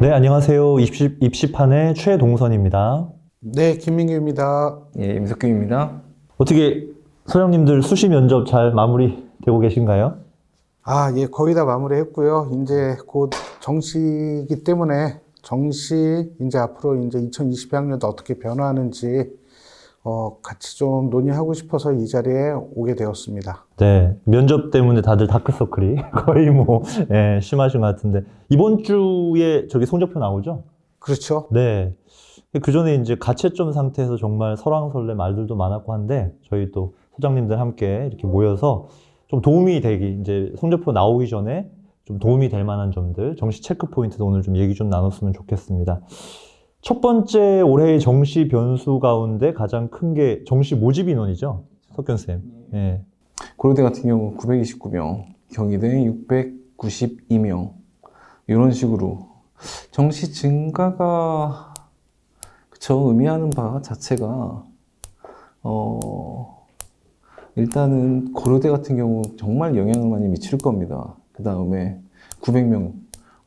네, 안녕하세요. 입시판의 최동선입니다. 네, 김민규입니다. 예, 임석규입니다. 어떻게 소장님들 수시 면접 잘 마무리되고 계신가요? 예, 거의 다 마무리했고요. 이제 곧 정시이기 때문에 이제 앞으로 이제 2022학년도 어떻게 변화하는지 같이 좀 논의하고 싶어서 이 자리에 오게 되었습니다. 네, 면접 때문에 다들 다크서클이 거의 심하신 것 같은데 이번 주에 저기 성적표 나오죠? 그렇죠? 네. 그 전에 이제 가채점 상태에서 정말 설왕설래 말들도 많았고 한데 저희 또 소장님들 함께 이렇게 모여서 좀 도움이 되기, 이제 성적표 나오기 전에 좀 도움이 될 만한 점들, 정시 체크 포인트도 오늘 좀 얘기 좀 나눴으면 좋겠습니다. 첫 번째 올해의 정시 변수 가운데 가장 큰 게 정시 모집 인원이죠, 석견쌤. 네. 고려대 같은 경우 929명, 경희대 692명 이런 식으로 정시 증가가 의미하는 바 자체가 일단은 고려대 같은 경우 정말 영향을 많이 미칠 겁니다. 그 다음에 900명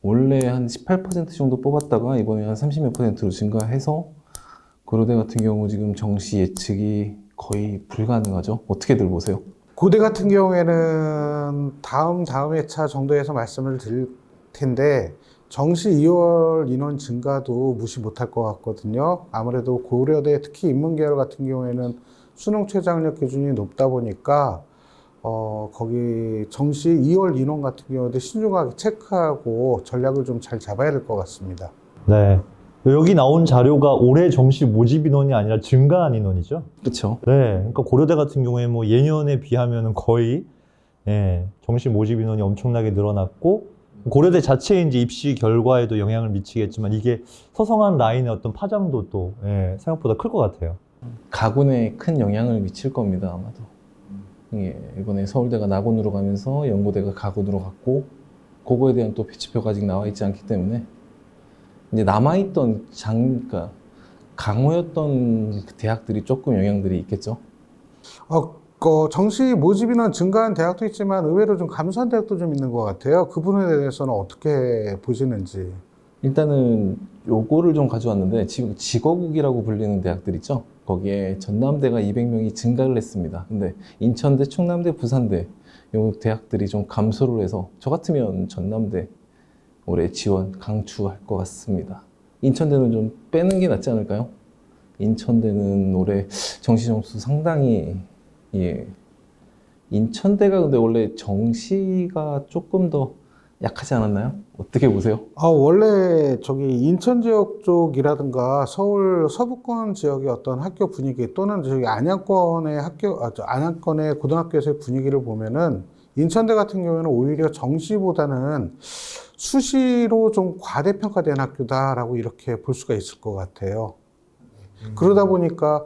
원래 한 18% 정도 뽑았다가 이번에 한 30몇 %로 증가해서 고려대 같은 경우 지금 정시 예측이 거의 불가능하죠. 어떻게들 보세요? 고대 같은 경우에는 다음 회차 정도에서 말씀을 드릴 텐데 정시 2월 인원 증가도 무시 못할 것 같거든요. 아무래도 고려대 특히 인문계열 같은 경우에는 수능 최저학력 기준이 높다 보니까 거기 정시 2월 인원 같은 경우도 신중하게 체크하고 전략을 좀 잘 잡아야 될 것 같습니다. 네. 여기 나온 자료가 올해 정시 모집 인원이 아니라 증가한 인원이죠? 그렇죠. 네. 그러니까 고려대 같은 경우에 뭐 예년에 비하면 거의 정시 모집 인원이 엄청나게 늘어났고 고려대 자체의 이제 입시 결과에도 영향을 미치겠지만 이게 서성한 라인의 어떤 파장도 또 생각보다 클 것 같아요. 가군에 큰 영향을 미칠 겁니다, 아마도. 이번에 서울대가 낙원으로 가면서 연고대가 가군으로 갔고 그거에 대한 또 배치표가 아직 나와 있지 않기 때문에 이제 남아있던 그러니까 강호였던 그 대학들이 조금 영향들이 있겠죠. 정시 모집 인원 증가한 대학도 있지만 의외로 좀 감소한 대학도 좀 있는 것 같아요. 그 부분에 대해서는 어떻게 보시는지. 일단은 요거를 좀 가져왔는데 지금 직어국이라고 불리는 대학들 있죠. 거기에 전남대가 200명이 증가를 했습니다. 근데 인천대, 충남대, 부산대 요 대학들이 좀 감소를 해서 저 같으면 전남대 올해 지원 강추할 것 같습니다. 인천대는 좀 빼는 게 낫지 않을까요? 인천대는 올해 정시 점수 상당히 인천대가 근데 원래 정시가 조금 더 약하지 않았나요? 어떻게 보세요? 원래 저기 인천 지역 쪽이라든가 서울 서부권 지역의 어떤 학교 분위기 또는 저기 안양권의 고등학교에서의 분위기를 보면은 인천대 같은 경우에는 오히려 정시보다는 수시로 좀 과대평가된 학교다라고 이렇게 볼 수가 있을 것 같아요. 그러다 보니까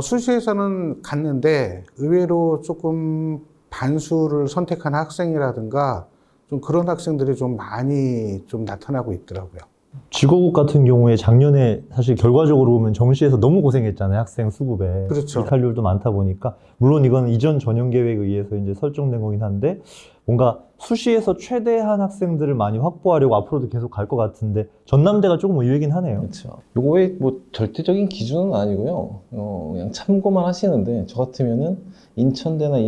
수시에서는 갔는데 의외로 조금 반수를 선택한 학생이라든가 좀 그런 학생들이 좀 많이 좀 나타나고 있더라고요. 직어국 같은 경우에 작년에 사실 결과적으로 보면 정시에서 너무 고생했잖아요. 학생 수급에. 그렇죠. 이탈률도 많다 보니까. 물론 이건 이전 전형 계획에 의해서 이제 설정된 거긴 한데 뭔가 수시에서 최대한 학생들을 많이 확보하려고 앞으로도 계속 갈 것 같은데 전남대가 조금 의외긴 하네요. 그렇죠. 요거의 뭐 절대적인 기준은 아니고요. 그냥 참고만 하시는데 저 같으면은 인천대나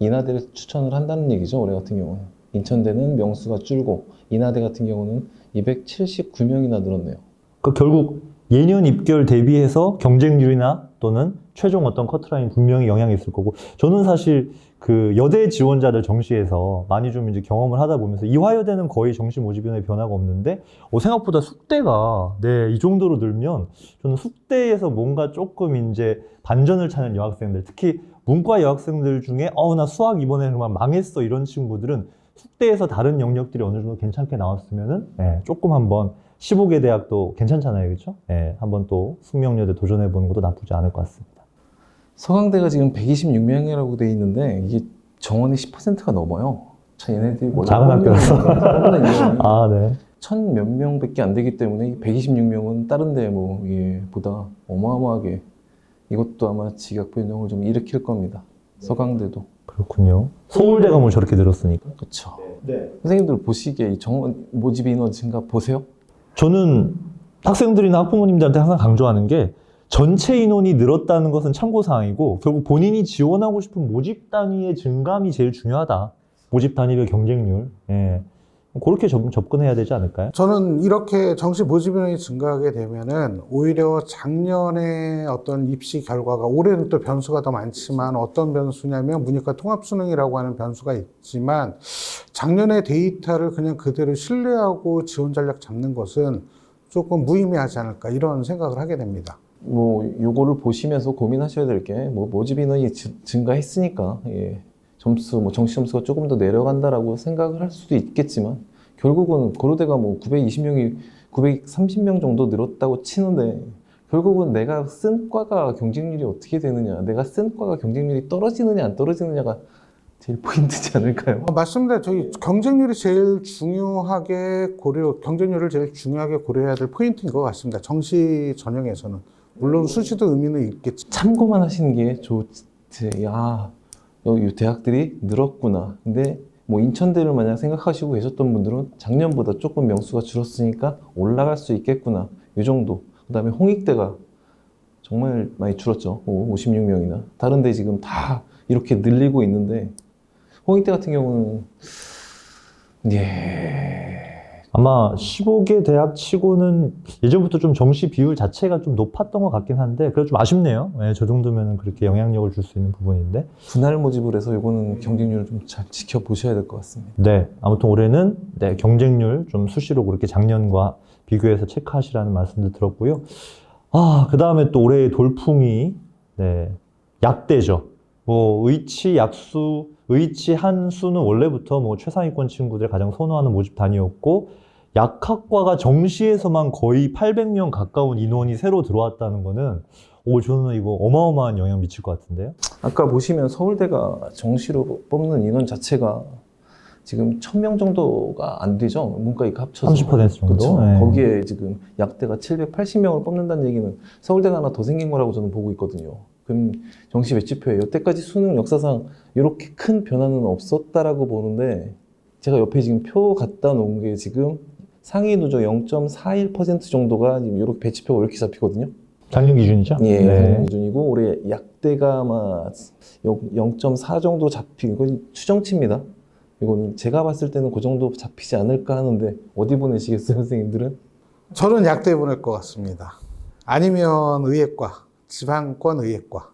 인하대를 추천을 한다는 얘기죠. 올해 같은 경우는. 인천대는 명수가 줄고 인하대 같은 경우는 279명이나 늘었네요. 그러니까 결국 예년 입결 대비해서 경쟁률이나 또는 최종 어떤 커트라인 분명히 영향이 있을 거고 저는 사실 그 여대 지원자들 정시에서 많이 좀 이제 경험을 하다 보면서 이화여대는 거의 정시 모집 인원의 변화가 없는데 생각보다 숙대가 이 정도로 늘면 저는 숙대에서 뭔가 조금 이제 반전을 찾는 여학생들 특히 문과 여학생들 중에 나 수학 이번에 정말 망했어 이런 친구들은 숙대에서 다른 영역들이 어느 정도 괜찮게 나왔으면은 조금 한번 15개 대학도 괜찮잖아요, 그렇죠? 한번 또 숙명여대 도전해보는 것도 나쁘지 않을 것 같습니다. 서강대가 지금 126명이라고 돼 있는데 이게 정원의 10%가 넘어요. 얘네들이 작은 학교라서. 네. 1000몇 명밖에 안 되기 때문에 126명은 다른 데 보다 어마어마하게 이것도 아마 직역 변동을 좀 일으킬 겁니다. 서강대도. 그렇군요. 서울대가 뭐 저렇게 늘었으니까. 그렇죠. 선생님들 보시기에 이 정원 모집 인원 증가 보세요? 저는 학생들이나 학부모님들한테 항상 강조하는 게 전체 인원이 늘었다는 것은 참고사항이고 결국 본인이 지원하고 싶은 모집 단위의 증감이 제일 중요하다. 모집 단위별 경쟁률. 예. 그렇게 접근해야 되지 않을까요? 저는 이렇게 정시 모집 인원이 증가하게 되면은 오히려 작년에 어떤 입시 결과가 올해는 또 변수가 더 많지만 어떤 변수냐면 문이과 통합수능이라고 하는 변수가 있지만 작년의 데이터를 그냥 그대로 신뢰하고 지원 전략 잡는 것은 조금 무의미하지 않을까 이런 생각을 하게 됩니다. 뭐 요거를 보시면서 고민하셔야 될 게 뭐 모집 인원이 증가했으니까 예. 점수 뭐 정시 점수가 조금 더 내려간다라고 생각을 할 수도 있겠지만 결국은 고려대가 뭐 920명이 930명 정도 늘었다고 치는데 결국은 내가 쓴 과가 경쟁률이 어떻게 되느냐, 내가 쓴 과가 경쟁률이 떨어지느냐 안 떨어지느냐가 제일 포인트지 않을까요? 맞습니다. 저희 경쟁률을 제일 중요하게 고려해야 될 포인트인 것 같습니다. 정시 전형에서는 물론 수시도 의미는 있겠지. 참고만 하시는 게 좋지. 야, 이 대학들이 늘었구나. 근데 뭐 인천대를 만약 생각하시고 계셨던 분들은 작년보다 조금 명수가 줄었으니까 올라갈 수 있겠구나. 이 정도. 그다음에 홍익대가 정말 많이 줄었죠. 56명이나. 다른 데 지금 다 이렇게 늘리고 있는데 홍익대 같은 경우는 아마 15개 대학 치고는 예전부터 좀 정시 비율 자체가 좀 높았던 것 같긴 한데 그래도 좀 아쉽네요. 예, 저 정도면 그렇게 영향력을 줄 수 있는 부분인데. 분할 모집을 해서 이거는 경쟁률을 좀 잘 지켜보셔야 될 것 같습니다. 네, 아무튼 올해는 네, 경쟁률 좀 수시로 그렇게 작년과 비교해서 체크하시라는 말씀도 들었고요. 그 다음에 또 올해의 돌풍이 네, 약대죠. 뭐 의치, 약수, 의치, 한수는 원래부터 뭐 최상위권 친구들 가장 선호하는 모집 단위였고 약학과가 정시에서만 거의 800명 가까운 인원이 새로 들어왔다는 거는 저는 이거 어마어마한 영향 미칠 것 같은데요. 아까 보시면 서울대가 정시로 뽑는 인원 자체가 지금 1000명 정도가 안 되죠. 문과 이과 합쳐서 30% 정도? 그쵸? 네. 거기에 지금 약대가 780명을 뽑는다는 얘기는 서울대가 하나 더 생긴 거라고 저는 보고 있거든요. 그럼 정시 매치표에 여태까지 수능 역사상 이렇게 큰 변화는 없었다라고 보는데 제가 옆에 지금 표 갖다 놓은 게 지금 상위 누적 0.41% 정도가 지금 이렇게 배치표가 이렇게 잡히거든요. 작년 기준이죠? 예, 네. 작년 기준이고 올해 약대가 아마 0.4 정도 잡히고 이건 추정치입니다. 이거는 제가 봤을 때는 그 정도 잡히지 않을까 하는데 어디 보내시겠어요, 선생님들은? 저는 약대 보낼 것 같습니다. 아니면 의예과, 지방권 의예과.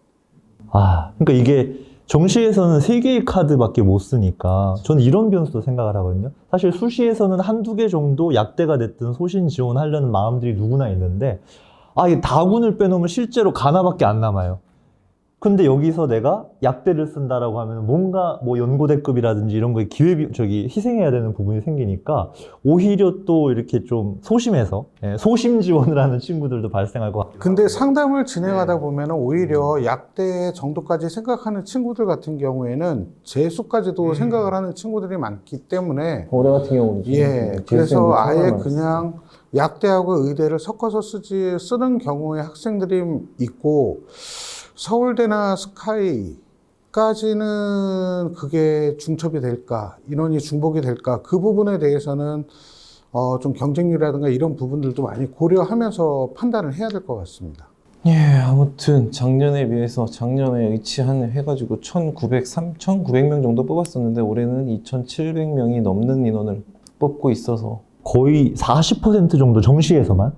그러니까 이게 정시에서는 3개의 카드밖에 못 쓰니까 저는 이런 변수도 생각을 하거든요. 사실 수시에서는 한두 개 정도 약대가 됐든 소신 지원하려는 마음들이 누구나 있는데 이 다군을 빼놓으면 실제로 가나밖에 안 남아요. 근데 여기서 내가 약대를 쓴다라고 하면 뭔가 뭐 연고대급이라든지 이런 거에 희생해야 되는 부분이 생기니까 오히려 또 이렇게 좀 소심해서 소심 지원을 하는 친구들도 발생할 것 같아요. 근데 상담을 진행하다 보면은 오히려 약대 정도까지 생각하는 친구들 같은 경우에는 재수까지도 생각을 하는 친구들이 많기 때문에 올해 같은 경우는 그래서 아예 그냥 약대하고 의대를 섞어서 쓰는 경우의 학생들이 있고 서울대나 스카이까지는 그게 중첩이 될까, 인원이 중복이 될까, 그 부분에 대해서는 좀 경쟁률이라든가 이런 부분들도 많이 고려하면서 판단을 해야 될 것 같습니다. 예, 아무튼 작년에 비해서 작년에 해가지고 1,900명 정도 뽑았었는데 올해는 2,700명이 넘는 인원을 뽑고 있어서 거의 40% 정도 정시에서만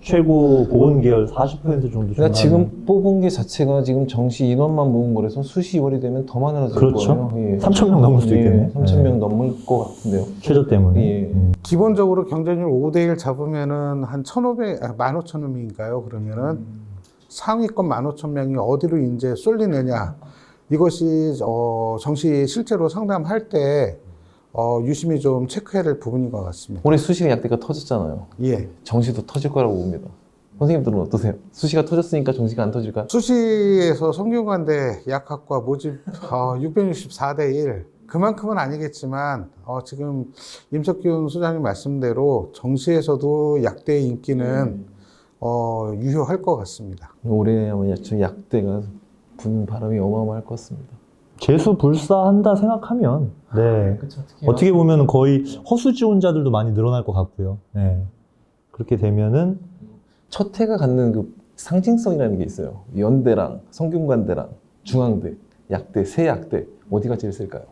최고 보건계열 40% 정도 그러니까 지금 뽑은 게 자체가 지금 정시 인원만 모은 거라서 수시 2월이 되면 더 많아질 그렇죠. 거예요. 3,000명 넘을 수도 있겠네. 3,000명 넘을 것 같은데요. 최저 때문에. 기본적으로 경쟁률 5대1 잡으면은 한 15,000명인가요? 그러면은 상위권 15,000명이 어디로 이제 쏠리느냐. 이것이 정시 실제로 상담할 때 유심히 좀 체크해야 될 부분인 것 같습니다. 올해 수시가 약대가 터졌잖아요. 예. 정시도 터질 거라고 봅니다. 선생님들은 어떠세요? 수시가 터졌으니까 정시가 안 터질까요? 수시에서 성균관대 약학과 모집 664대 1 그만큼은 아니겠지만 지금 임석균 소장님 말씀대로 정시에서도 약대의 인기는 유효할 것 같습니다. 올해 아마 약대가 부는 바람이 어마어마할 것 같습니다. 재수불사한다 생각하면 네. 그쵸, 어떻게 보면 거의 허수 지원자들도 많이 늘어날 것 같고요. 네. 그렇게 되면은 첫 해가 갖는 그 상징성이라는 게 있어요. 연대랑 성균관대랑 중앙대, 약대, 세 약대 어디가 제일 셀까요?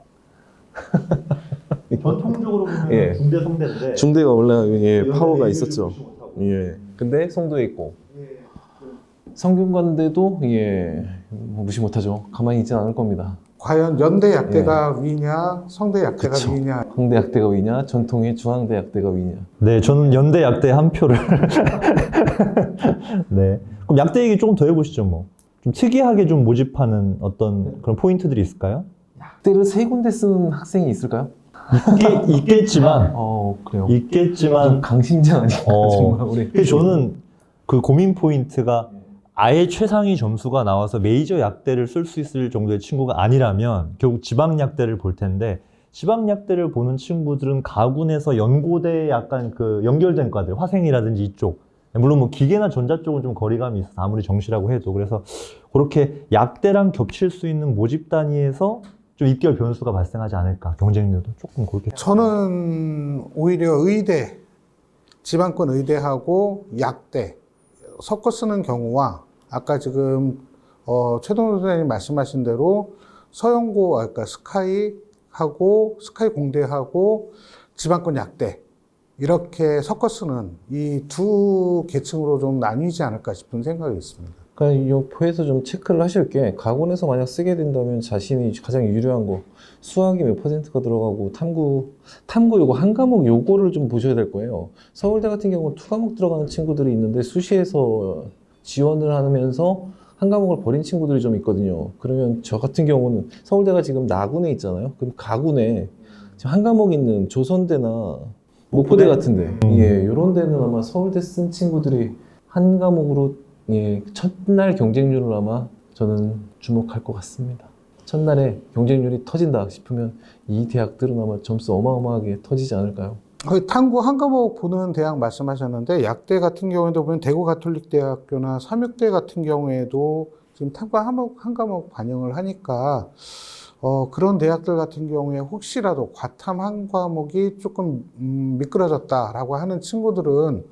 전통적으로 보면 예. 중대 성대인데 중대가 원래 파워가 있었죠. 예. 근데 송도에 있고 성균관대도 뭐 무시 못하죠. 가만히 있진 않을 겁니다. 과연 연대 약대가 위냐, 성대 약대가 그쵸. 위냐. 홍대 약대가 위냐, 전통의 중앙대 약대가 위냐. 네, 저는 연대 약대 한 표를 네. 그럼 약대 얘기 조금 더 해보시죠, 뭐. 좀 특이하게 좀 모집하는 어떤 그런 포인트들이 있을까요? 약대를 세 군데 쓰는 학생이 있을까요? 있겠지만, 그래요. 있겠지만, 좀 강심장 아닌가 정말 우리. 근데 저는 그 고민 포인트가 아예 최상위 점수가 나와서 메이저 약대를 쓸 수 있을 정도의 친구가 아니라면 결국 지방 약대를 볼 텐데 지방 약대를 보는 친구들은 가군에서 연고대 약간 그 연결된 과들, 화생이라든지 이쪽, 물론 뭐 기계나 전자 쪽은 좀 거리감이 있어서 아무리 정시라고 해도 그래서 그렇게 약대랑 겹칠 수 있는 모집 단위에서 좀 입결 변수가 발생하지 않을까, 경쟁률도 조금 그렇게. 저는 오히려 의대, 지방권 의대하고 약대 섞어 쓰는 경우와 아까 지금 최동호 선생님 말씀하신 대로 서영고, 그러니까 스카이하고 스카이 공대하고 지방권 약대 이렇게 섞어 쓰는 이 두 계층으로 좀 나뉘지 않을까 싶은 생각이 있습니다. 그러니까 이 표에서 좀 체크를 하실 게 가군에서 만약 쓰게 된다면 자신이 가장 유리한 거 수학이 몇 퍼센트가 들어가고 탐구 요거 한 과목 요거를 좀 보셔야 될 거예요. 서울대 같은 경우는 2과목 들어가는 친구들이 있는데 수시에서 지원을 하면서 한 과목을 버린 친구들이 좀 있거든요. 그러면 저 같은 경우는 서울대가 지금 나군에 있잖아요. 그럼 가군에 지금 한 과목 있는 조선대나 목포대 같은데 이런 데는 아마 서울대 쓴 친구들이 한 과목으로 첫날 경쟁률을 아마 저는 주목할 것 같습니다. 첫날에 경쟁률이 터진다 싶으면 이 대학들은 아마 점수 어마어마하게 터지지 않을까요? 거의 탐구 한 과목 보는 대학 말씀하셨는데 약대 같은 경우에도 보면 대구 가톨릭대학교나 삼육대 같은 경우에도 지금 탐구 한 과목 반영을 하니까 그런 대학들 같은 경우에 혹시라도 과탐 한 과목이 조금 미끄러졌다라고 하는 친구들은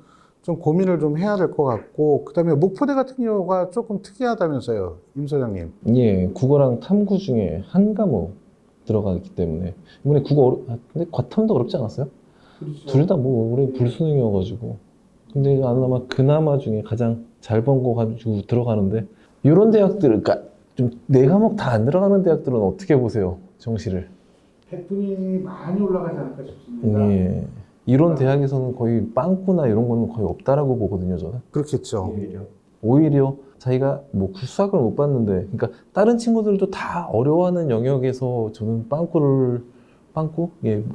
좀 고민을 좀 해야 될 것 같고, 그 다음에 목포대 같은 경우가 조금 특이하다면서요, 임 소장님. 예, 국어랑 탐구 중에 한 과목 들어가기 때문에 이번에 근데 과탐도 어렵지 않았어요? 둘 다 뭐 올해 불수능이어가지고 근데 아마 그나마 중에 가장 잘 번 거 가지고 들어가는데 이런 대학들, 그러니까 좀 네 과목 다 안 들어가는 대학들은 어떻게 보세요, 정시를? 100분이 많이 올라가지 않을까 싶습니다. 예. 이런 대학에서는 거의 빵꾸나 이런 거는 거의 없다라고 보거든요, 저는. 그렇겠죠. 오히려 자기가 뭐 수학을 못 봤는데, 그러니까 다른 친구들도 다 어려워하는 영역에서 저는 빵꾸?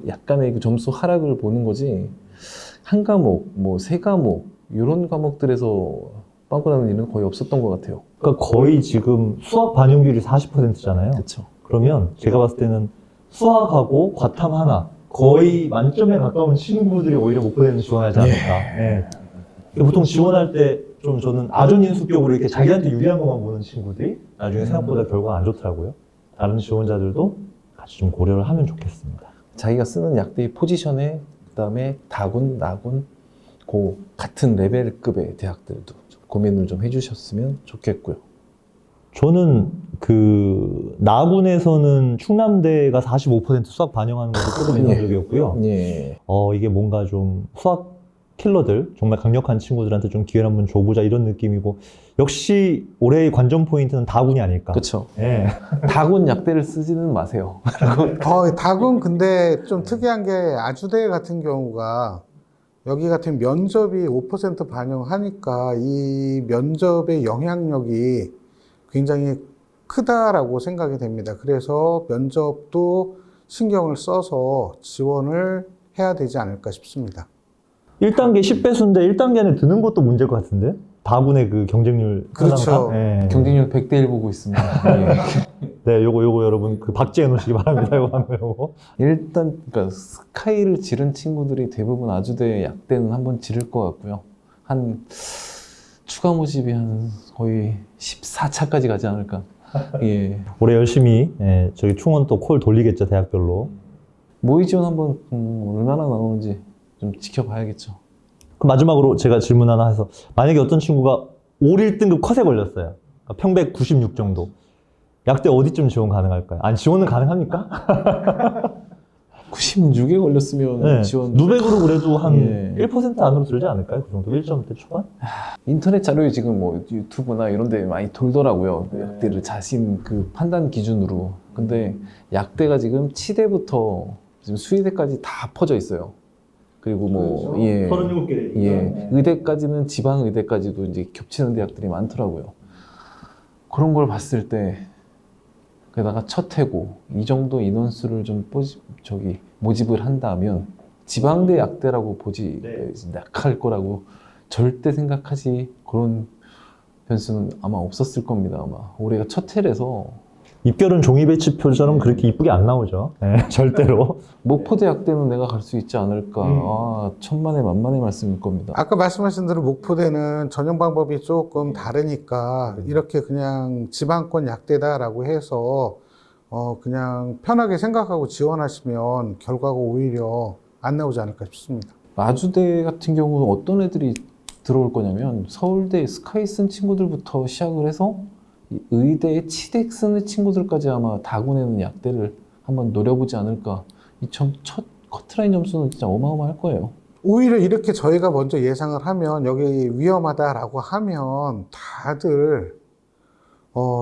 약간의 그 점수 하락을 보는 거지. 한 과목, 뭐 세 과목, 이런 과목들에서 빵꾸 나는 일은 거의 없었던 것 같아요. 그러니까 거의 지금 수학 반영률이 40%잖아요. 그렇죠. 그러면 제가 봤을 때는 수학하고 과탐 하나 거의 만점에 가까운 친구들이 오히려 목표되는 지원하지 않을까. 예. 보통 지원할 때 좀 저는 아전인수격으로 이렇게 자기한테 유리한 것만 보는 친구들이 나중에 생각보다 결과가 안 좋더라고요. 다른 지원자들도 같이 좀 고려를 하면 좋겠습니다. 자기가 쓰는 약대의 포지션에 그다음에 다군, 나군, 같은 레벨급의 대학들도 좀 고민을 좀 해주셨으면 좋겠고요. 저는 그 나군에서는 충남대가 45% 수학 반영하는 것도 조금 인상적이었고요. 예. 이게 뭔가 좀 수학 킬러들, 정말 강력한 친구들한테 좀 기회를 한번 줘보자 이런 느낌이고, 역시 올해의 관전 포인트는 다군이 아닐까. 그렇죠. 예. 다군 약대를 쓰지는 마세요. 다군 근데 좀 특이한 게 아주대 같은 경우가 여기 같은 면접이 5% 반영하니까 이 면접의 영향력이 굉장히 크다라고 생각이 됩니다. 그래서 면접도 신경을 써서 지원을 해야 되지 않을까 싶습니다. 1단계 10배수인데 1단계 안에 드는 것도 문제일 것 같은데? 다군의 그 경쟁률 그렇죠. 현황상? 예. 경쟁률 100대 1 보고 있습니다. 예. 네, 요거 여러분 그 박제해 놓으시기 바랍니다. 요거. 일단 그러니까 스카이를 지른 친구들이 대부분 아주대 약대는 한번 지를 것 같고요. 한 추가 모집이 한 거의 14차까지 가지 않을까. 예. 올해 열심히 저기 충원 또 콜 돌리겠죠, 대학별로. 모의 지원 한번 얼마나 나오는지 좀 지켜봐야겠죠. 그 마지막으로 제가 질문 하나 해서 만약에 어떤 친구가 5, 1등급 컷에 걸렸어요. 그러니까 평백 96 정도. 약대 어디쯤 지원 가능할까요? 아니, 지원은 가능합니까? 96에 걸렸으면 네. 지원. 누백으로 그래도 한 예. 1% 안으로 들지 않을까요? 그 정도 1점대 초반? 인터넷 자료에 지금 뭐 유튜브나 이런 데 많이 돌더라고요. 그 약대를 자신 그 판단 기준으로. 근데 약대가 지금 치대부터 지금 수의대까지 다 퍼져 있어요. 그리고 뭐, 예. 37개. 예. 의대까지는 지방 의대까지도 이제 겹치는 대학들이 많더라고요. 그런 걸 봤을 때, 게다가 첫 해고, 이 정도 인원수를 좀 모집을 한다면, 지방대 약대라고 보지, 네. 약할 거라고 절대 생각하지, 그런 변수는 아마 없었을 겁니다, 아마. 올해가 첫 해라서. 입결은 종이 배치표처럼 그렇게 이쁘게 안 나오죠. 네, 절대로. 목포대 약대는 내가 갈 수 있지 않을까. 아, 천만의 만만의 말씀일 겁니다. 아까 말씀하신 대로 목포대는 전형 방법이 조금 다르니까 이렇게 그냥 지방권 약대다라고 해서 그냥 편하게 생각하고 지원하시면 결과가 오히려 안 나오지 않을까 싶습니다. 마주대 같은 경우는 어떤 애들이 들어올 거냐면 서울대 스카이 쓴 친구들부터 시작을 해서 이 의대에 치덱 쓰는 친구들까지 아마 다군에는 약대를 한번 노려보지 않을까. 이 첫 커트라인 점수는 진짜 어마어마할 거예요. 오히려 이렇게 저희가 먼저 예상을 하면 여기 위험하다라고 하면 다들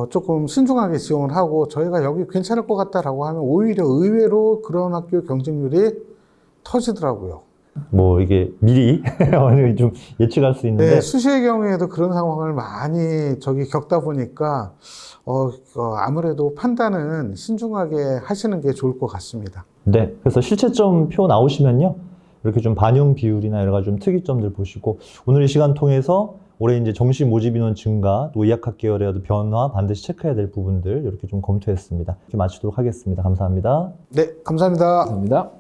조금 신중하게 지원을 하고 저희가 여기 괜찮을 것 같다라고 하면 오히려 의외로 그런 학교 경쟁률이 터지더라고요. 뭐 이게 미리 좀 예측할 수 있는데 네, 수시의 경우에도 그런 상황을 많이 겪다 보니까 아무래도 판단은 신중하게 하시는 게 좋을 것 같습니다. 네, 그래서 실채점 표 나오시면요 이렇게 좀 반영 비율이나 여러 가지 좀 특이점들 보시고 오늘 이 시간 통해서 올해 이제 정시 모집 인원 증가, 또 의학학 계열의 변화 반드시 체크해야 될 부분들 이렇게 좀 검토했습니다. 이렇게 마치도록 하겠습니다. 감사합니다. 네, 감사합니다. 감사합니다.